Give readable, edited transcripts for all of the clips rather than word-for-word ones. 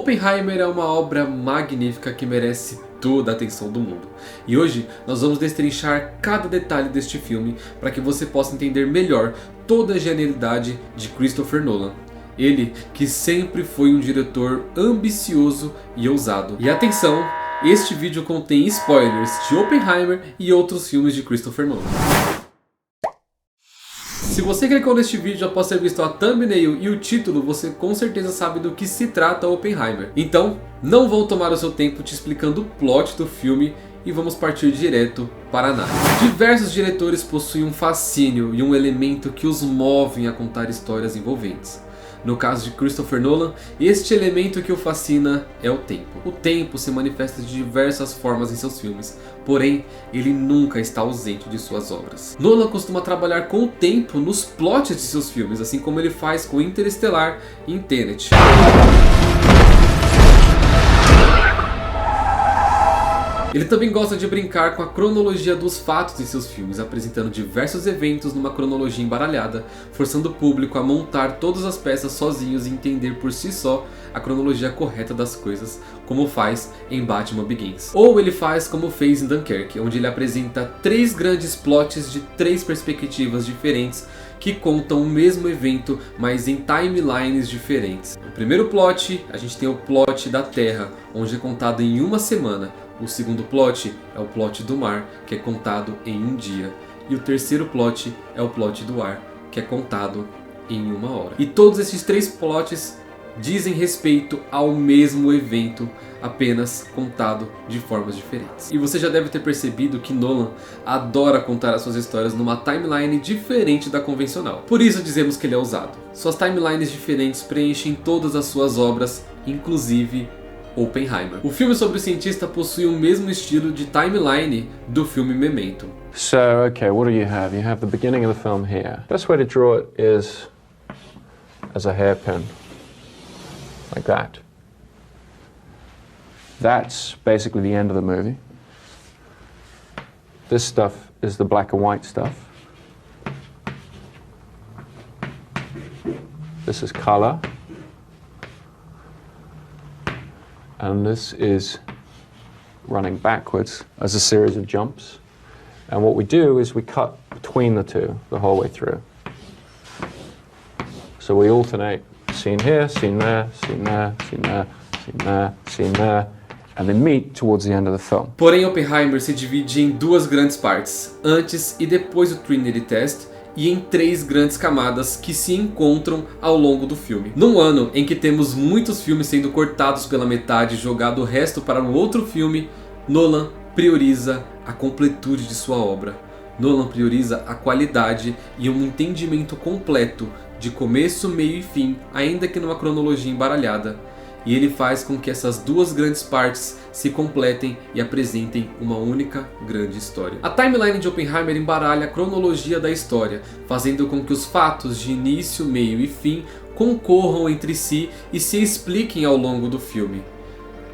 Oppenheimer é uma obra magnífica que merece toda a atenção do mundo. E hoje nós vamos destrinchar cada detalhe deste filme para que você possa entender melhor toda a genialidade de Christopher Nolan. Ele que sempre foi um diretor ambicioso e ousado. E atenção, este vídeo contém spoilers de Oppenheimer e outros filmes de Christopher Nolan. Se você clicou neste vídeo após ter visto a thumbnail e o título, você com certeza sabe do que se trata Oppenheimer. Então, não vou tomar o seu tempo te explicando o plot do filme e vamos partir direto para a análise. Diversos diretores possuem um fascínio e um elemento que os movem a contar histórias envolventes. No caso de Christopher Nolan, este elemento que o fascina é o tempo. O tempo se manifesta de diversas formas em seus filmes, porém, ele nunca está ausente de suas obras. Nolan costuma trabalhar com o tempo nos plots de seus filmes, assim como ele faz com Interestelar e em Tenet. Ele também gosta de brincar com a cronologia dos fatos de seus filmes, apresentando diversos eventos numa cronologia embaralhada, forçando o público a montar todas as peças sozinhos e entender por si só a cronologia correta das coisas, como faz em Batman Begins. Ou ele faz como fez em Dunkirk, onde ele apresenta 3 grandes plots de 3 perspectivas diferentes que contam o mesmo evento, mas em timelines diferentes. No primeiro plot, a gente tem o plot da Terra, onde é contado em uma semana. O segundo plot é o plot do mar, que é contado em um dia. E o terceiro plot é o plot do ar, que é contado em uma hora. E todos esses 3 plots dizem respeito ao mesmo evento, apenas contado de formas diferentes. E você já deve ter percebido que Nolan adora contar as suas histórias numa timeline diferente da convencional. Por isso dizemos que ele é ousado. Suas timelines diferentes preenchem todas as suas obras, inclusive Oppenheimer. O filme sobre o cientista possui o mesmo estilo de timeline do filme Memento. So, okay, what do you have? You have the beginning of the film here. Best way to draw it is as a hairpin, like that. That's basically the end of the movie. This stuff is the black and white stuff. This is color. And this is running backwards as a series of jumps. And what we do is we cut between the two the whole way through. So we alternate scene here, scene there, scene there, scene there, scene there, scene there, and they meet towards the end of the film. Porém, Oppenheimer se divide em 2 grandes partes, antes e depois do Trinity Test, e em 3 grandes camadas que se encontram ao longo do filme. Num ano em que temos muitos filmes sendo cortados pela metade e jogado o resto para um outro filme, Nolan prioriza a completude de sua obra. Nolan prioriza a qualidade e um entendimento completo de começo, meio e fim, ainda que numa cronologia embaralhada. E ele faz com que essas 2 grandes partes se completem e apresentem uma única grande história. A timeline de Oppenheimer embaralha a cronologia da história, fazendo com que os fatos de início, meio e fim concorram entre si e se expliquem ao longo do filme.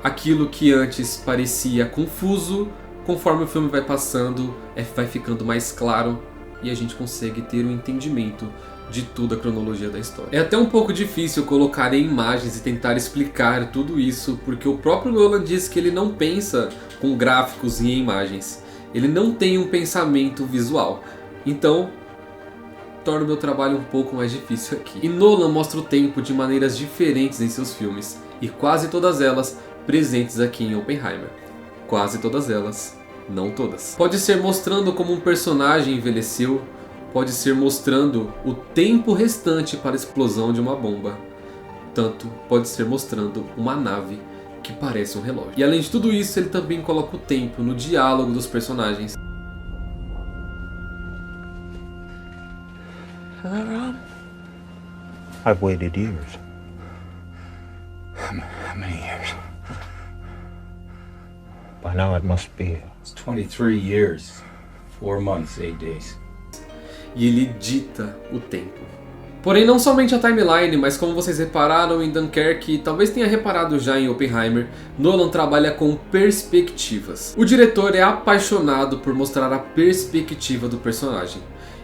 Aquilo que antes parecia confuso, conforme o filme vai passando, vai ficando mais claro e a gente consegue ter um entendimento de toda a cronologia da história. É até um pouco difícil colocar em imagens e tentar explicar tudo isso, porque o próprio Nolan diz que ele não pensa com gráficos e imagens. Ele não tem um pensamento visual. Então, torna o meu trabalho um pouco mais difícil aqui. E Nolan mostra o tempo de maneiras diferentes em seus filmes, e quase todas elas presentes aqui em Oppenheimer. Quase todas elas, não todas. Pode ser mostrando como um personagem envelheceu, pode ser mostrando o tempo restante para a explosão de uma bomba. Tanto pode ser mostrando uma nave que parece um relógio. E além de tudo isso, ele também coloca o tempo no diálogo dos personagens. I've waited years. How many years? By now it must be. It's 23 years, 4 months, 8 days. E ele dita o tempo. Porém, não somente a timeline, mas como vocês repararam em Dunkirk e talvez tenha reparado já em Oppenheimer, Nolan trabalha com perspectivas. O diretor é apaixonado por mostrar a perspectiva do personagem.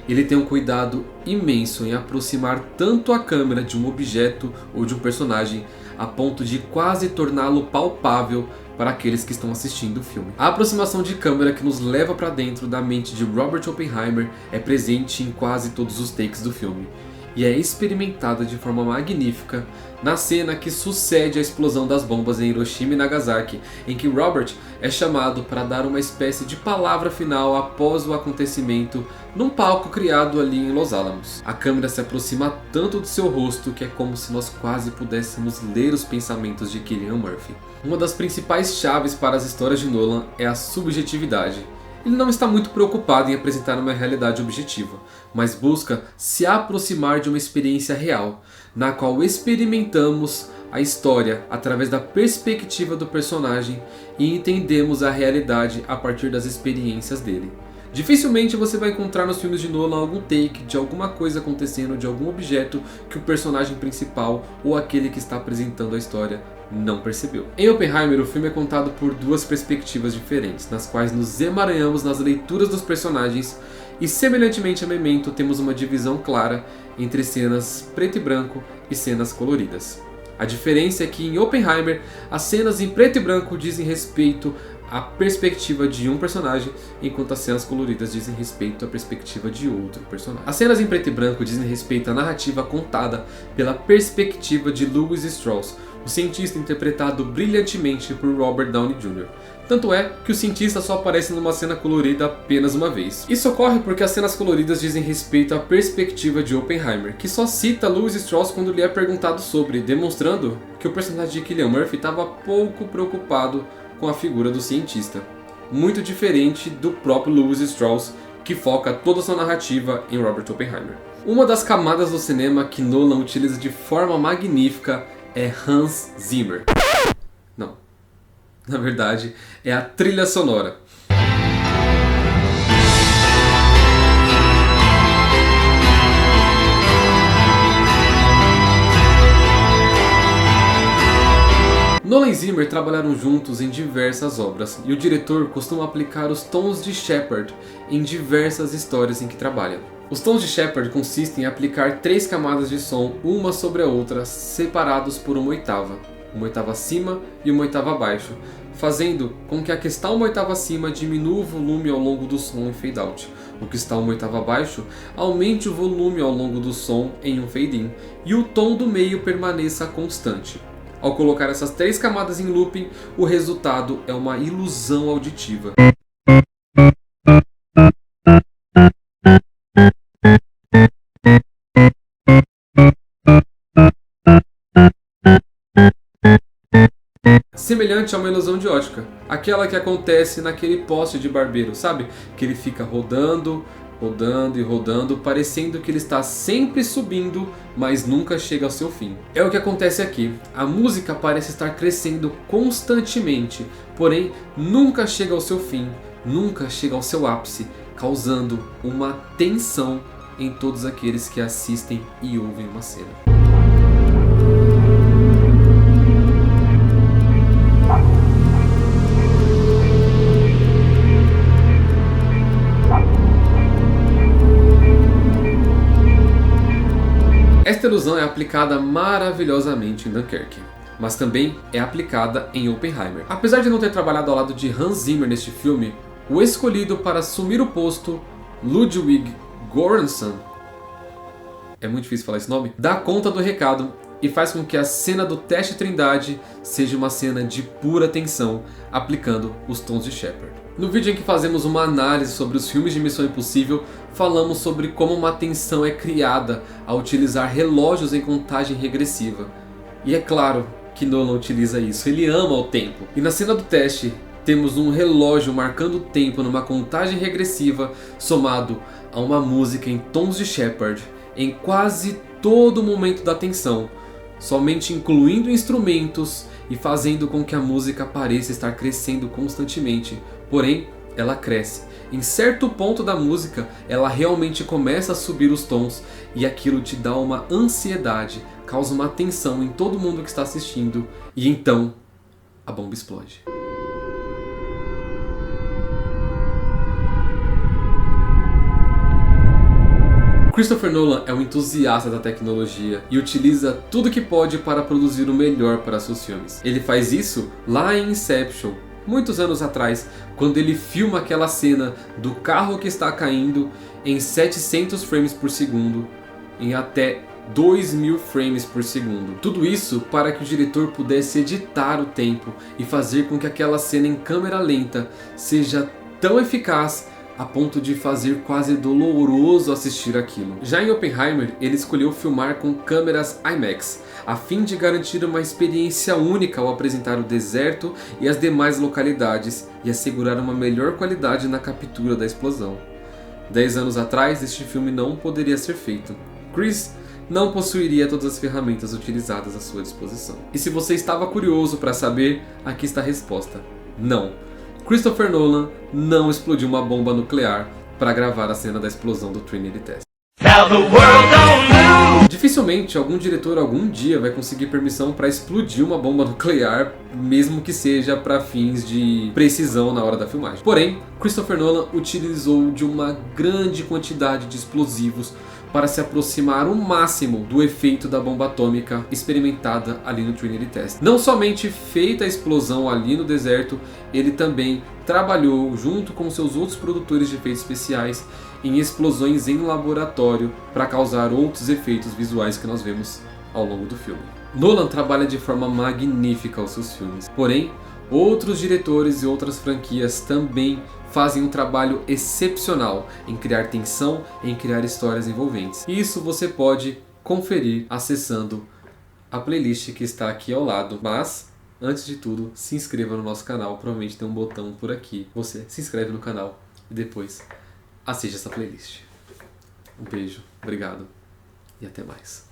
Ele tem um cuidado imenso em aproximar tanto a câmera de um objeto ou de um personagem, a ponto de quase torná-lo palpável para aqueles que estão assistindo o filme. A aproximação de câmera que nos leva para dentro da mente de Robert Oppenheimer é presente em quase todos os takes do filme, e é experimentada de forma magnífica na cena que sucede à explosão das bombas em Hiroshima e Nagasaki, em que Robert é chamado para dar uma espécie de palavra final após o acontecimento num palco criado ali em Los Alamos. A câmera se aproxima tanto do seu rosto que é como se nós quase pudéssemos ler os pensamentos de Cillian Murphy. Uma das principais chaves para as histórias de Nolan é a subjetividade. Ele não está muito preocupado em apresentar uma realidade objetiva, mas busca se aproximar de uma experiência real, na qual experimentamos a história através da perspectiva do personagem e entendemos a realidade a partir das experiências dele. Dificilmente você vai encontrar nos filmes de Nolan algum take de alguma coisa acontecendo, de algum objeto que o personagem principal ou aquele que está apresentando a história não percebeu. Em Oppenheimer, o filme é contado por duas perspectivas diferentes, nas quais nos emaranhamos nas leituras dos personagens e, semelhantemente a Memento, temos uma divisão clara entre cenas preto e branco e cenas coloridas. A diferença é que em Oppenheimer, as cenas em preto e branco dizem respeito à perspectiva de um personagem, enquanto as cenas coloridas dizem respeito à perspectiva de outro personagem. As cenas em preto e branco dizem respeito à narrativa contada pela perspectiva de Lewis Strauss, o cientista interpretado brilhantemente por Robert Downey Jr. Tanto é que o cientista só aparece numa cena colorida apenas uma vez. Isso ocorre porque as cenas coloridas dizem respeito à perspectiva de Oppenheimer, que só cita Lewis Strauss quando lhe é perguntado sobre, demonstrando que o personagem de Cillian Murphy estava pouco preocupado com a figura do cientista. Muito diferente do próprio Lewis Strauss, que foca toda a sua narrativa em Robert Oppenheimer. Uma das camadas do cinema que Nolan utiliza de forma magnífica é Hans Zimmer. Não, na verdade é a trilha sonora. Nolan e Zimmer trabalharam juntos em diversas obras, e o diretor costuma aplicar os tons de Shepard em diversas histórias em que trabalha. Os tons de Shepard consistem em aplicar 3 camadas de som, uma sobre a outra, separados por uma oitava acima e uma oitava abaixo, fazendo com que a que está uma oitava acima diminua o volume ao longo do som em fade out, o que está uma oitava abaixo aumente o volume ao longo do som em um fade in, e o tom do meio permaneça constante. Ao colocar essas 3 camadas em looping, o resultado é uma ilusão auditiva. Semelhante a uma ilusão de ótica, aquela que acontece naquele poste de barbeiro, sabe? Que ele fica rodando, rodando e rodando, parecendo que ele está sempre subindo, mas nunca chega ao seu fim. É o que acontece aqui. A música parece estar crescendo constantemente, porém nunca chega ao seu fim, nunca chega ao seu ápice, causando uma tensão em todos aqueles que assistem e ouvem uma cena. Esta ilusão é aplicada maravilhosamente em Dunkirk, mas também é aplicada em Oppenheimer. Apesar de não ter trabalhado ao lado de Hans Zimmer neste filme, o escolhido para assumir o posto, Ludwig Göransson, é muito difícil falar esse nome, dá conta do recado e faz com que a cena do teste Trindade seja uma cena de pura tensão, aplicando os tons de Shepard. No vídeo em que fazemos uma análise sobre os filmes de Missão Impossível, falamos sobre como uma tensão é criada ao utilizar relógios em contagem regressiva. E é claro que Nolan utiliza isso, ele ama o tempo. E na cena do teste, temos um relógio marcando o tempo numa contagem regressiva, somado a uma música em tons de Shepard, em quase todo o momento da tensão, somente incluindo instrumentos e fazendo com que a música pareça estar crescendo constantemente. Porém, ela cresce. Em certo ponto da música, ela realmente começa a subir os tons e aquilo te dá uma ansiedade, causa uma tensão em todo mundo que está assistindo e então a bomba explode. Christopher Nolan é um entusiasta da tecnologia e utiliza tudo que pode para produzir o melhor para seus filmes. Ele faz isso lá em Inception, muitos anos atrás, quando ele filma aquela cena do carro que está caindo em 700 frames por segundo, em até 2000 frames por segundo. Tudo isso para que o diretor pudesse editar o tempo e fazer com que aquela cena em câmera lenta seja tão eficaz a ponto de fazer quase doloroso assistir aquilo. Já em Oppenheimer, ele escolheu filmar com câmeras IMAX, a fim de garantir uma experiência única ao apresentar o deserto e as demais localidades e assegurar uma melhor qualidade na captura da explosão. 10 anos atrás, este filme não poderia ser feito. Chris não possuiria todas as ferramentas utilizadas à sua disposição. E se você estava curioso para saber, aqui está a resposta: não. Christopher Nolan não explodiu uma bomba nuclear para gravar a cena da explosão do Trinity Test. Dificilmente algum diretor algum dia vai conseguir permissão para explodir uma bomba nuclear, mesmo que seja para fins de precisão na hora da filmagem. Porém, Christopher Nolan utilizou de uma grande quantidade de explosivos para se aproximar o máximo do efeito da bomba atômica experimentada ali no Trinity Test. Não somente feita a explosão ali no deserto, ele também trabalhou junto com seus outros produtores de efeitos especiais em explosões em laboratório para causar outros efeitos visuais que nós vemos ao longo do filme. Nolan trabalha de forma magnífica os seus filmes, porém outros diretores e outras franquias também fazem um trabalho excepcional em criar tensão, em criar histórias envolventes. Isso você pode conferir acessando a playlist que está aqui ao lado. Mas, antes de tudo, se inscreva no nosso canal. Provavelmente tem um botão por aqui. Você se inscreve no canal e depois assiste essa playlist. Um beijo, obrigado e até mais.